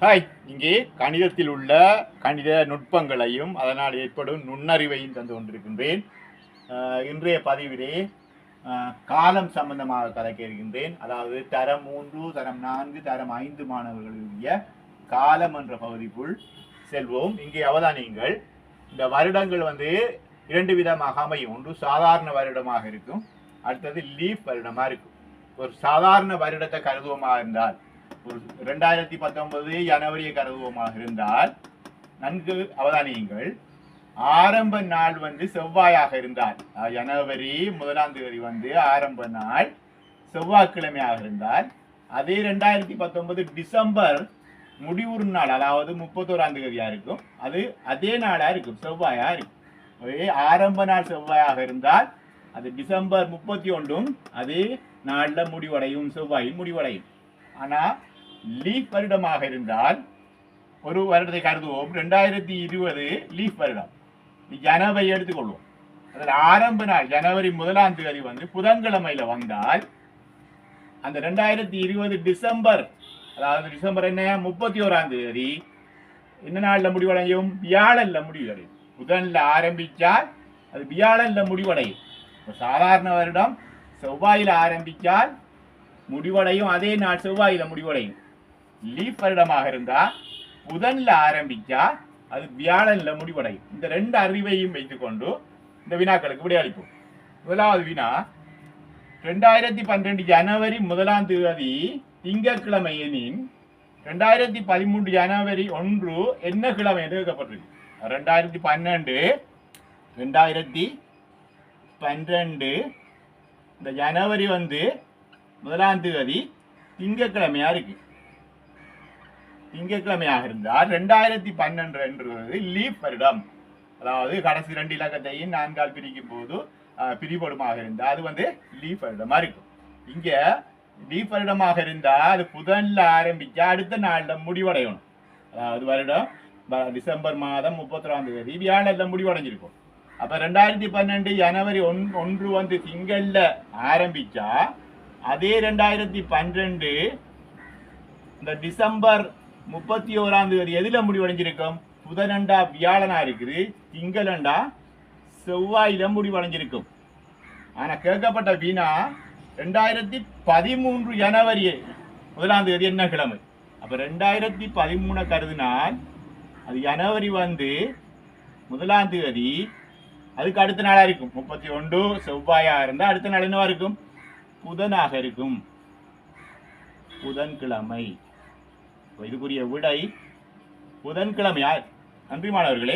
Hi, இங்கே கணிதத்தில் உள்ள கணித நுட்பங்களையும் அதனால் ஏற்படும் நுண்ணறிவையும் தந்து கொண்டிருக்கின்றேன். இன்றைய பதிவிலே காலம் சம்பந்தமாக கதைக்க இருக்கின்றேன். அதாவது தரம் 3, தரம் 4, தரம் 5 மாணவர்களுடைய காலம் என்ற பகுதிக்குள் செல்வோம். இங்கே அவதானியுங்கள். இந்த வருடங்கள் இரண்டு விதமாக அமையும். ஒன்று சாதாரண வருடமாக இருக்கும், அடுத்தது லீப் வருடமாக இருக்கும். ஒரு சாதாரண வருடத்தை கருதுவமாக இருந்தால், ஒரு 2019 ஜனவரியை கருதுவமாக இருந்தால் நன்கு அவதானியுங்கள். ஆரம்ப நாள் செவ்வாயாக இருந்தால், ஜனவரி 1ஆம் தேதி ஆரம்ப நாள் செவ்வாய்க்கிழமையாக இருந்தால், அதே 2019 டிசம்பர் முடிவுறு நாள், அதாவது 31ஆம் தேதியா இருக்கும். அது அதே நாளா இருக்கும், செவ்வாயா இருக்கும். ஆரம்ப நாள் செவ்வாயாக இருந்தால் அது டிசம்பர் 31 அதே நாளில் முடிவடையும், செவ்வாயில் முடிவடையும். ஆனால் லீப் வருடமாக இருந்தால், ஒரு வருடத்தை கருதுவோம், 2020 லீப் வருடம். ஜனவரி எடுத்துக்கொள்வோம். அதில் ஆரம்ப நாள் ஜனவரி 1ஆம் தேதி புதன்கிழமையில் வந்தால், அந்த 2020 டிசம்பர், அதாவது டிசம்பர் 31ஆம் தேதி என்ன நாளில் முடிவடையும்? வியாழனில் முடிவடையும். புதனில் ஆரம்பித்தால் அது வியாழனில் முடிவடையும். சாதாரண வருடம் செவ்வாயில் ஆரம்பித்தால் முடிவடையும், அதே நாள் செவ்வாயில் முடிவடையும். லீப் வருடமாக இருந்தால் புதனில் ஆரம்பித்தா அது வியாழனில் முடிவடையும். இந்த ரெண்டு அறிவையும் வைத்துக்கொண்டு இந்த வினாக்களுக்கு விடையளிப்போம். முதலாவது வினா, 2012 ஜனவரி 1ஆம் தேதி திங்கட்கிழமை எனின் 2013 ஜனவரி 1 என்ன கிழமை என்று கேட்கப்பட்டிருக்கு. 2012 இந்த ஜனவரி 1ஆம் தேதி திங்கட்கிழமையா இருக்கு. திங்கட்கிழமையாக இருந்தால் 2012 என்றது லீப் வருடம். அதாவது கடைசி 2 இலக்கத்தையும் 4ஆல் பிரிக்கும் போது பிரிபடுமாக இருந்தால் அது லீப் வருடமா இருக்கும். இங்க லீப் வருடமாக இருந்தால் அது புதன்ல ஆரம்பிச்சா அடுத்த நாளில் முடிவடையணும். அதாவது வருடம் டிசம்பர் மாதம் 31ஆம் தேதி வியாழனில் முடிவடைஞ்சிருக்கும். அப்ப 2012 ஜனவரி 1 திங்கள்ல ஆரம்பிச்சா அதே 2012 இந்த டிசம்பர் 31ஆம் தேதி எதுல முடிவடைஞ்சிருக்கும்? புதனண்டா வியாழனா இருக்குது, திங்களண்டா செவ்வாயில முடிவடைஞ்சிருக்கும். ஆனா கேட்கப்பட்ட வினா 2013 ஜனவரி 1ஆம் தேதி என்ன கிழமை? அப்ப 2013 கருதினால் அது ஜனவரி 1ஆம் தேதி, அதுக்கு அடுத்த நாளா இருக்கும். 31 செவ்வாயா இருந்தா அடுத்த நாள் என்னவா இருக்கும்? புதனாக இருக்கும், புதன்கிழமை. இதுக்குரிய விடை புதன்கிழமையா. நன்றி மாணவர்களே.